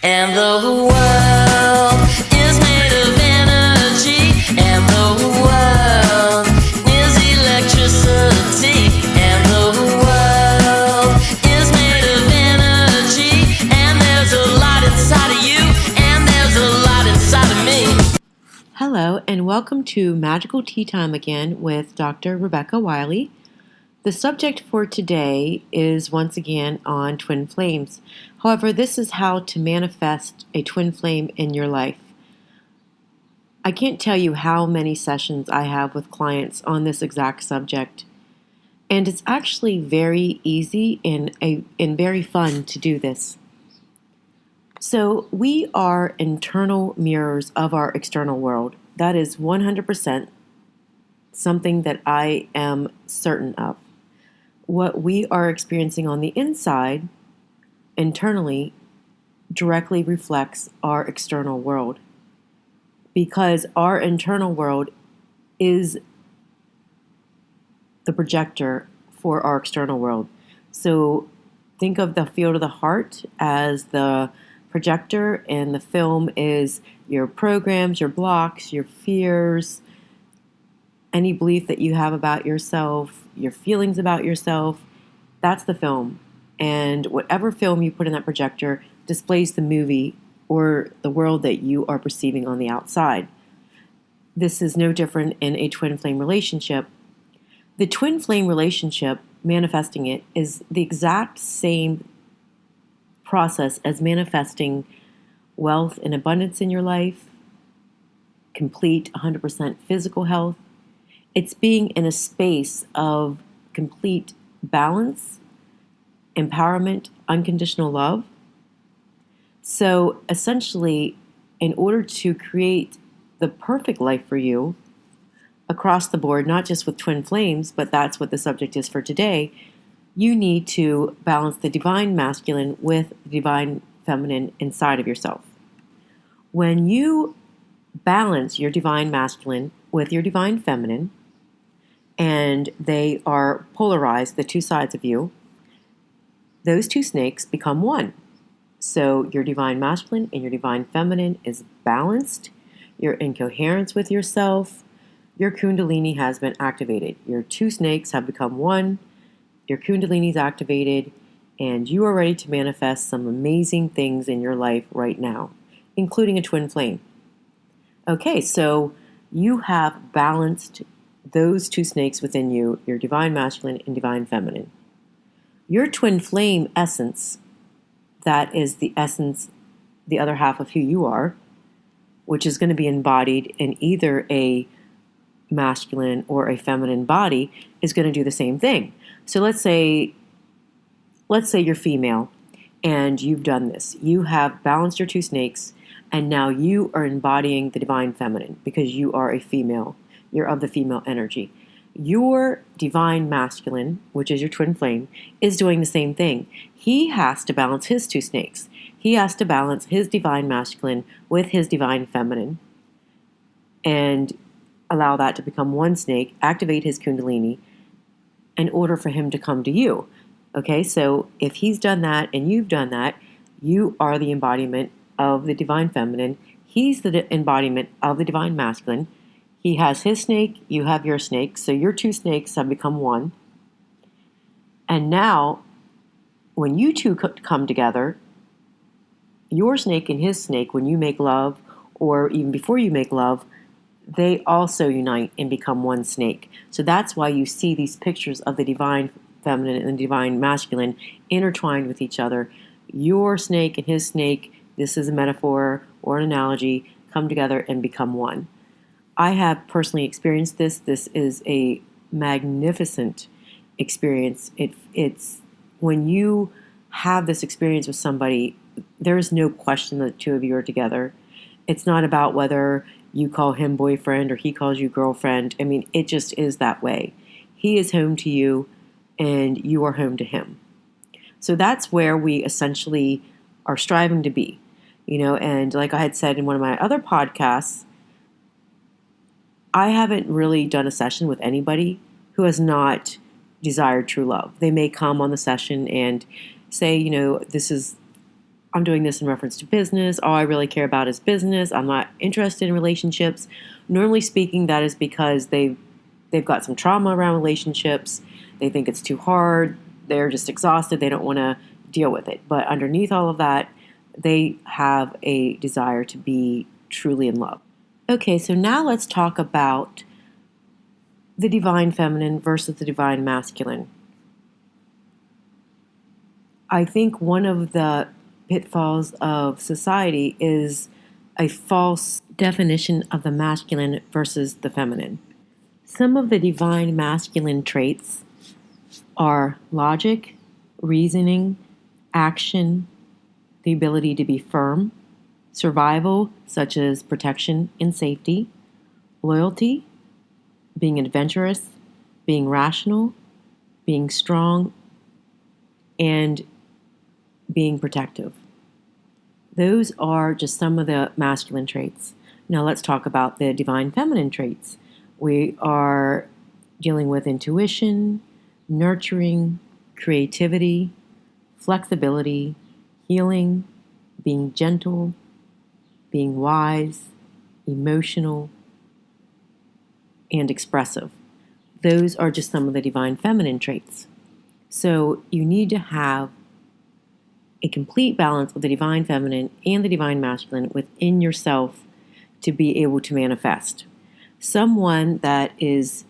And the world is made of energy, and the world is electricity, and the world is made of energy, and there's a lot inside of you, and there's a lot inside of me. Hello, and welcome to Magical Tea Time again with Dr. Rebecca Wiley. The subject for today is once again on twin flames. However, this is how to manifest a twin flame in your life. I can't tell you how many sessions I have with clients on this exact subject. And it's actually very easy and very fun to do this. So we are internal mirrors of our external world. That is 100% something that I am certain of. What we are experiencing on the inside, internally, directly reflects our external world. Because our internal world is the projector for our external world. So think of the field of the heart as the projector, and the film is your programs, your blocks, your fears, any belief that you have about yourself, your feelings about yourself. That's the film. And whatever film you put in that projector displays the movie or the world that you are perceiving on the outside. This is no different in a twin flame relationship. The twin flame relationship, manifesting it, is the exact same process as manifesting wealth and abundance in your life, complete 100% physical health. It's being in a space of complete balance, empowerment, unconditional love. So essentially, in order to create the perfect life for you across the board, not just with twin flames, but that's what the subject is for today, you need to balance the divine masculine with the divine feminine inside of yourself. When you balance your divine masculine with your divine feminine, and they are polarized, the two sides of you, those two snakes become one. So your divine masculine and your divine feminine is balanced. You're in coherence with yourself. Your kundalini has been activated. Your two snakes have become one. Your kundalini is activated, and you are ready to manifest some amazing things in your life right now, including a twin flame. Okay, so you have balanced those two snakes within you, your divine masculine and divine feminine. Your twin flame essence, that is the essence, the other half of who you are, which is going to be embodied in either a masculine or a feminine body, is going to do the same thing. So let's say you're female and you've done this. You have balanced your two snakes, and now you are embodying the divine feminine because you are a female. You're of the female energy. Your divine masculine, which is your twin flame, is doing the same thing. He has to balance his two snakes. He has to balance his divine masculine with his divine feminine and allow that to become one snake, activate his kundalini in order for him to come to you. Okay, so if he's done that and you've done that, you are the embodiment of the divine feminine. He's the embodiment of the divine masculine. He has his snake, you have your snake, so your two snakes have become one. And now, when you two come together, your snake and his snake, when you make love, or even before you make love, they also unite and become one snake. So that's why you see these pictures of the divine feminine and the divine masculine intertwined with each other. Your snake and his snake, this is a metaphor or an analogy, come together and become one. I have personally experienced this. This is a magnificent experience. It's when you have this experience with somebody, there is no question that the two of you are together. It's not about whether you call him boyfriend or he calls you girlfriend. I mean, it just is that way. He is home to you and you are home to him. So that's where we essentially are striving to be, and like I had said in one of my other podcasts, I haven't really done a session with anybody who has not desired true love. They may come on the session and say, this is I'm doing this in reference to business. All I really care about is business. I'm not interested in relationships. Normally speaking, that is because they've got some trauma around relationships. They think it's too hard. They're just exhausted. They don't want to deal with it. But underneath all of that, they have a desire to be truly in love. Okay, so now let's talk about the divine feminine versus the divine masculine. I think one of the pitfalls of society is a false definition of the masculine versus the feminine. Some of the divine masculine traits are logic, reasoning, action, the ability to be firm, survival, such as protection and safety, loyalty, being adventurous, being rational, being strong, and being protective. Those are just some of the masculine traits. Now let's talk about the divine feminine traits. We are dealing with intuition, nurturing, creativity, flexibility, healing, being gentle, being wise, emotional, and expressive. Those are just some of the divine feminine traits. So you need to have a complete balance of the divine feminine and the divine masculine within yourself to be able to manifest. Someone that is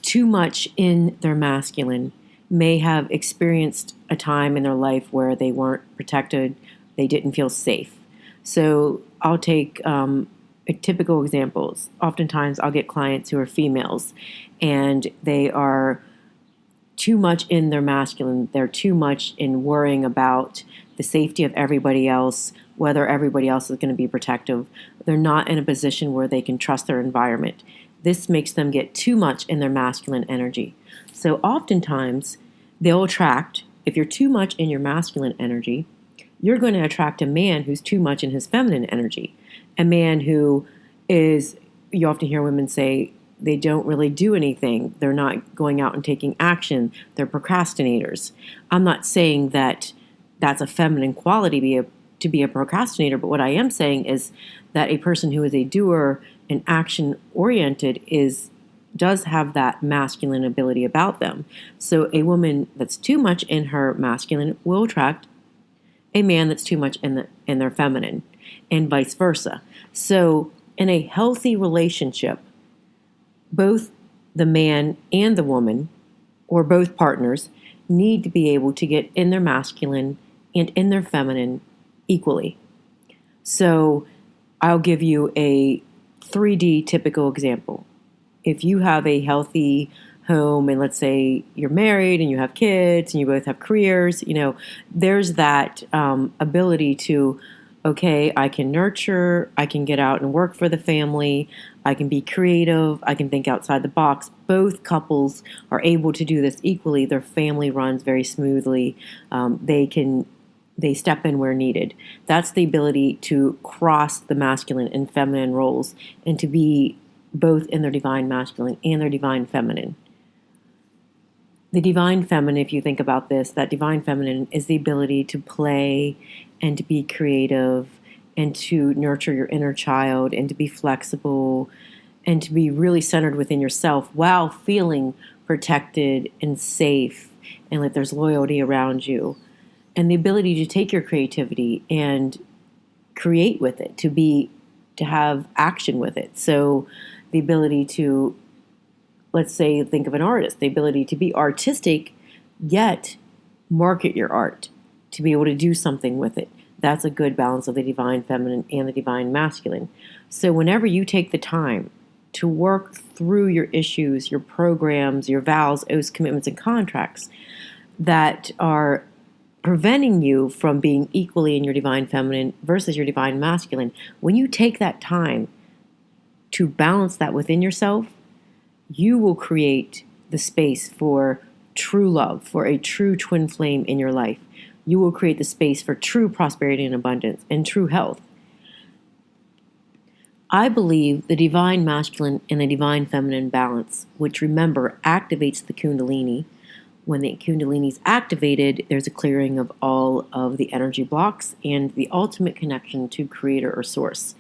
too much in their masculine may have experienced a time in their life where they weren't protected, they didn't feel safe. So I'll take typical examples. Oftentimes I'll get clients who are females and they are too much in their masculine. They're too much in worrying about the safety of everybody else, whether everybody else is going to be protective. They're not in a position where they can trust their environment. This makes them get too much in their masculine energy. So oftentimes they'll attract, if you're too much in your masculine energy, you're going to attract a man who's too much in his feminine energy. A man who is, you often hear women say, they don't really do anything. They're not going out and taking action. They're procrastinators. I'm not saying that that's a feminine quality to be a procrastinator, but what I am saying is that a person who is a doer and action-oriented does have that masculine ability about them. So a woman that's too much in her masculine will attract a man that's too much in their feminine, and vice versa. So in a healthy relationship, both the man and the woman, or both partners, need to be able to get in their masculine and in their feminine equally. So I'll give you a 3D typical example. If you have a healthy home and let's say you're married and you have kids and you both have careers, there's that ability to, okay, I can nurture, I can get out and work for the family, I can be creative, I can think outside the box. Both couples are able to do this equally. Their family runs very smoothly. They step in where needed. That's the ability to cross the masculine and feminine roles and to be both in their divine masculine and their divine feminine. The divine feminine, if you think about this, that divine feminine is the ability to play and to be creative and to nurture your inner child and to be flexible and to be really centered within yourself while feeling protected and safe and like there's loyalty around you. And the ability to take your creativity and create with it, to have action with it. So the ability to, let's say, think of an artist, the ability to be artistic, yet market your art, to be able to do something with it. That's a good balance of the divine feminine and the divine masculine. So whenever you take the time to work through your issues, your programs, your vows, oaths, commitments, and contracts that are preventing you from being equally in your divine feminine versus your divine masculine, when you take that time to balance that within yourself, you will create the space for true love, for a true twin flame in your life. You will create the space for true prosperity and abundance and true health. I believe the divine masculine and the divine feminine balance, which remember activates the Kundalini, When the Kundalini is activated, there's a clearing of all of the energy blocks and the ultimate connection to creator or source.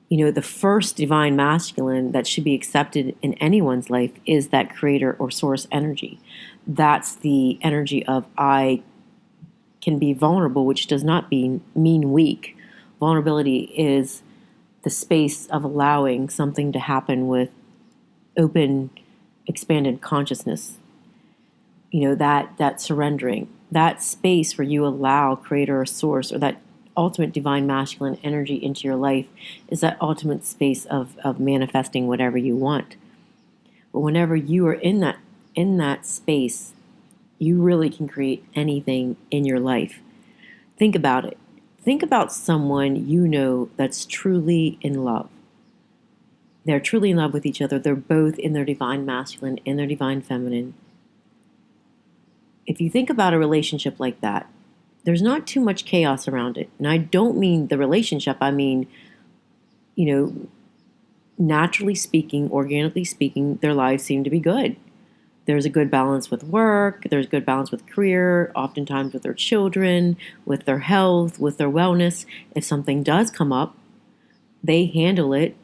The first divine masculine that should be accepted in anyone's life is that creator or source energy. That's the energy of I can be vulnerable, which does not mean weak. Vulnerability is the space of allowing something to happen with open, expanded consciousness. That surrendering, that space where you allow creator or source or that ultimate divine masculine energy into your life is that ultimate space of manifesting whatever you want. But whenever you are in that space, you really can create anything in your life. Think about it. Think about someone that's truly in love. They're truly in love with each other. They're both in their divine masculine and their divine feminine. If you think about a relationship like that, there's not too much chaos around it. And I don't mean the relationship. I mean, naturally speaking, organically speaking, their lives seem to be good. There's a good balance with work. There's good balance with career, oftentimes with their children, with their health, with their wellness. If something does come up, they handle it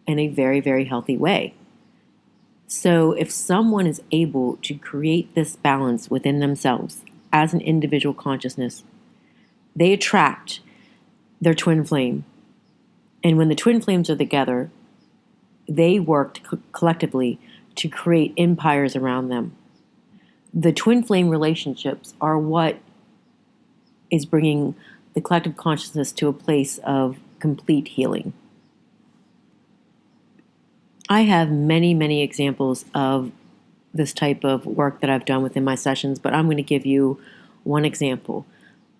in a very, very healthy way. So if someone is able to create this balance within themselves as an individual consciousness, they attract their twin flame. And when the twin flames are together, they work collectively to create empires around them. The twin flame relationships are what is bringing the collective consciousness to a place of complete healing. I have many, many examples of this type of work that I've done within my sessions, but I'm going to give you one example.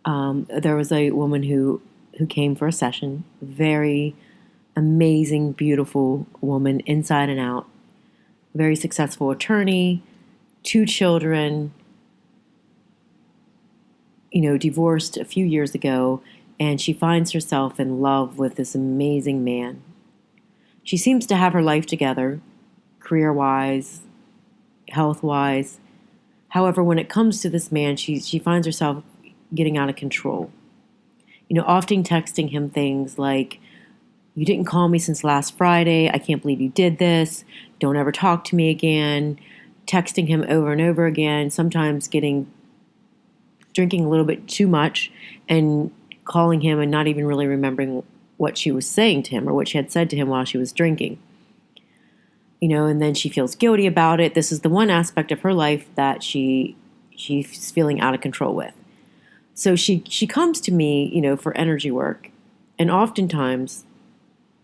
There was a woman who came for a session, very amazing, beautiful woman inside and out, very successful attorney, 2 children, divorced a few years ago, and she finds herself in love with this amazing man. She seems to have her life together, career-wise, health-wise. However, when it comes to this man, she finds herself getting out of control. Often texting him things like, "You didn't call me since last Friday. I can't believe you did this. Don't ever talk to me again." Texting him over and over again, sometimes drinking a little bit too much and calling him and not even really remembering what she was saying to him or what she had said to him while she was drinking. And then she feels guilty about it. This is the one aspect of her life that she's feeling out of control with. So she comes to me, for energy work. And oftentimes,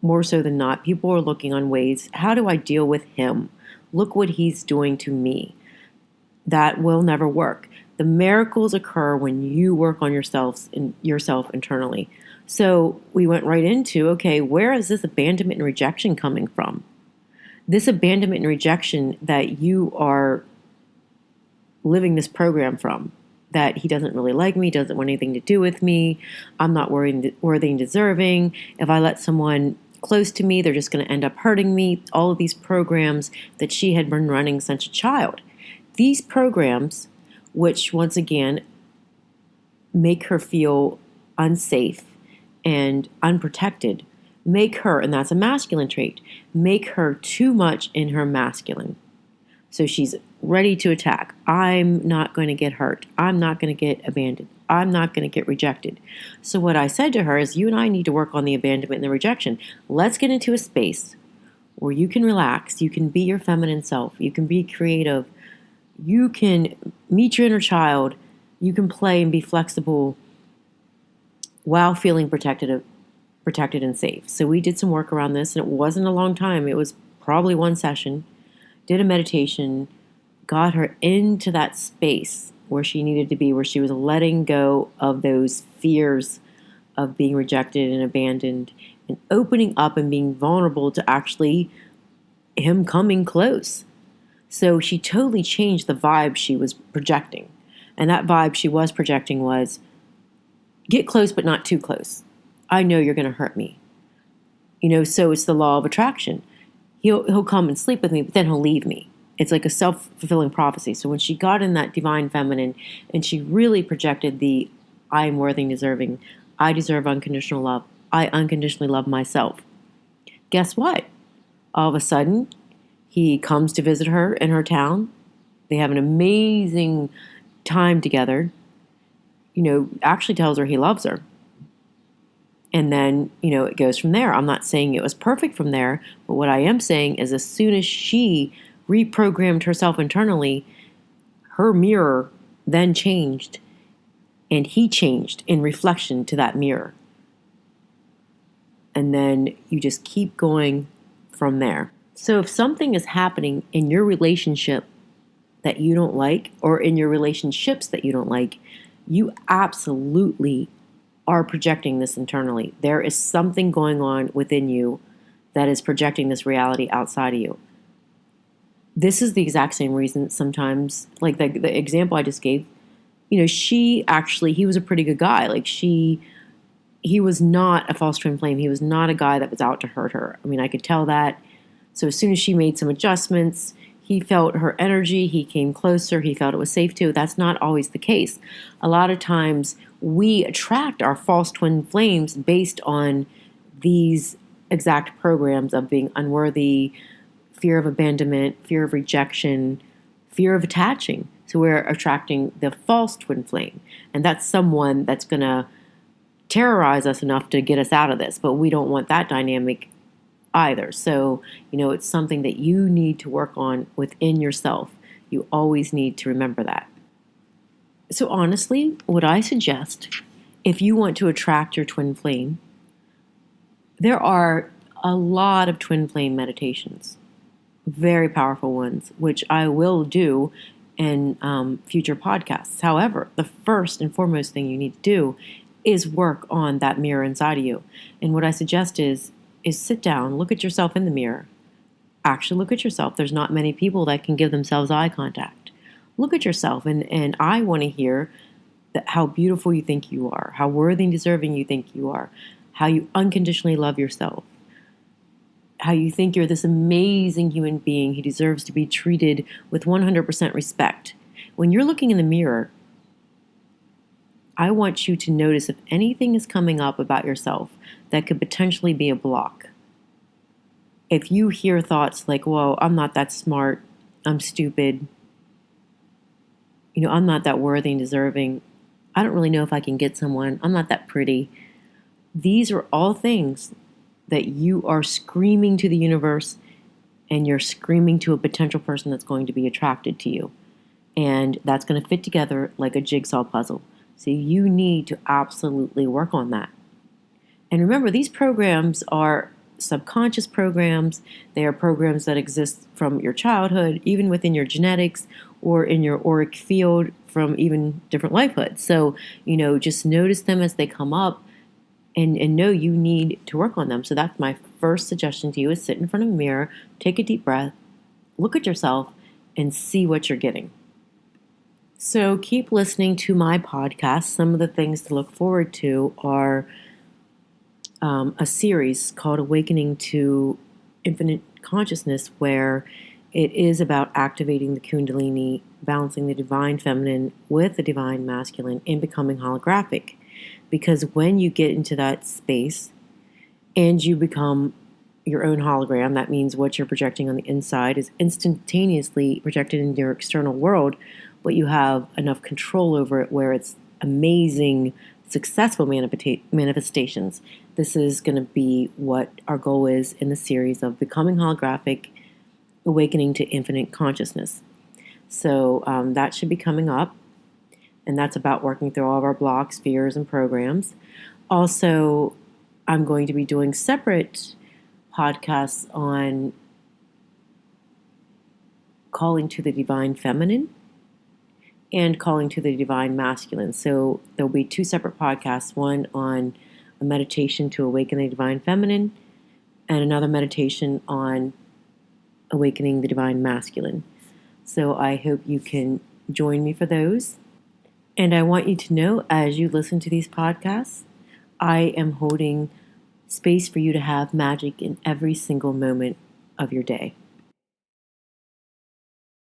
more so than not, people are looking on ways, how do I deal with him? Look what he's doing to me. That will never work. The miracles occur when you work on yourself internally. So we went right into, okay, where is this abandonment and rejection coming from? This abandonment and rejection that you are living this program from, that he doesn't really like me, doesn't want anything to do with me, I'm not worthy and deserving, if I let someone close to me, they're just going to end up hurting me, all of these programs that she had been running since a child. These programs, which once again make her feel unsafe and unprotected, make her, and that's a masculine trait, make her too much in her masculine. So she's ready to attack. I'm not going to get hurt. I'm not going to get abandoned. I'm not going to get rejected. So what I said to her is, you and I need to work on the abandonment and the rejection. Let's get into a space where you can relax. You can be your feminine self. You can be creative. You can meet your inner child. You can play and be flexible while feeling protected and safe. So we did some work around this, and it wasn't a long time. It was probably one session. Did a meditation, got her into that space where she needed to be, where she was letting go of those fears of being rejected and abandoned and opening up and being vulnerable to actually him coming close. So she totally changed the vibe she was projecting. And that vibe she was projecting was, get close but not too close. I know you're going to hurt me. So it's the law of attraction. He'll come and sleep with me, but then he'll leave me. It's like a self-fulfilling prophecy. So when she got in that divine feminine and she really projected the I am worthy and deserving, I deserve unconditional love, I unconditionally love myself. Guess what? All of a sudden, he comes to visit her in her town. They have an amazing time together. Actually tells her he loves her. And then, it goes from there. I'm not saying it was perfect from there, but what I am saying is as soon as she reprogrammed herself internally, her mirror then changed, and he changed in reflection to that mirror. And then you just keep going from there. So if something is happening in your relationship that you don't like, or in your relationships that you don't like, you absolutely are projecting this internally. There is something going on within you that is projecting this reality outside of you. This is the exact same reason sometimes, like the example I just gave, he was a pretty good guy. Like he was not a false twin flame. He was not a guy that was out to hurt her. I mean, I could tell that. So as soon as she made some adjustments, he felt her energy, he came closer, he felt it was safe to. That's not always the case. A lot of times we attract our false twin flames based on these exact programs of being unworthy, fear of abandonment, fear of rejection, fear of attaching. So we're attracting the false twin flame. And that's someone that's going to terrorize us enough to get us out of this. But we don't want that dynamic either. So, it's something that you need to work on within yourself. You always need to remember that. So honestly, what I suggest, if you want to attract your twin flame, there are a lot of twin flame meditations, very powerful ones, which I will do in future podcasts. However, the first and foremost thing you need to do is work on that mirror inside of you. And what I suggest is sit down, look at yourself in the mirror. Actually look at yourself. There's not many people that can give themselves eye contact. Look at yourself, and I want to hear how beautiful you think you are, how worthy and deserving you think you are, how you unconditionally love yourself, how you think you're this amazing human being who deserves to be treated with 100% respect. When you're looking in the mirror, I want you to notice if anything is coming up about yourself that could potentially be a block. If you hear thoughts like, whoa, I'm not that smart, I'm stupid, I'm not that worthy and deserving, I don't really know if I can get someone, I'm not that pretty. These are all things that you are screaming to the universe, and you're screaming to a potential person that's going to be attracted to you. And that's going to fit together like a jigsaw puzzle. So you need to absolutely work on that. And remember, these programs are subconscious programs. They are programs that exist from your childhood, even within your genetics or in your auric field from even different lifehoods. So, just notice them as they come up and know you need to work on them. So that's my first suggestion to you is sit in front of a mirror, take a deep breath, look at yourself, and see what you're getting. So keep listening to my podcast. Some of the things to look forward to are a series called Awakening to Infinite Consciousness, where it is about activating the Kundalini, balancing the divine feminine with the divine masculine, and becoming holographic. Because when you get into that space and you become your own hologram, that means what you're projecting on the inside is instantaneously projected into your external world, but you have enough control over it where it's amazing, successful manifestations. This is going to be what our goal is in the series of Becoming Holographic, Awakening to Infinite Consciousness. So that should be coming up, and that's about working through all of our blocks, fears, and programs. Also, I'm going to be doing separate podcasts on calling to the divine feminine and calling to the divine masculine. So there'll be two separate podcasts, one on a meditation to awaken the divine feminine and another meditation on awakening the divine masculine. So I hope you can join me for those. And I want you to know, as you listen to these podcasts, I am holding space for you to have magic in every single moment of your day.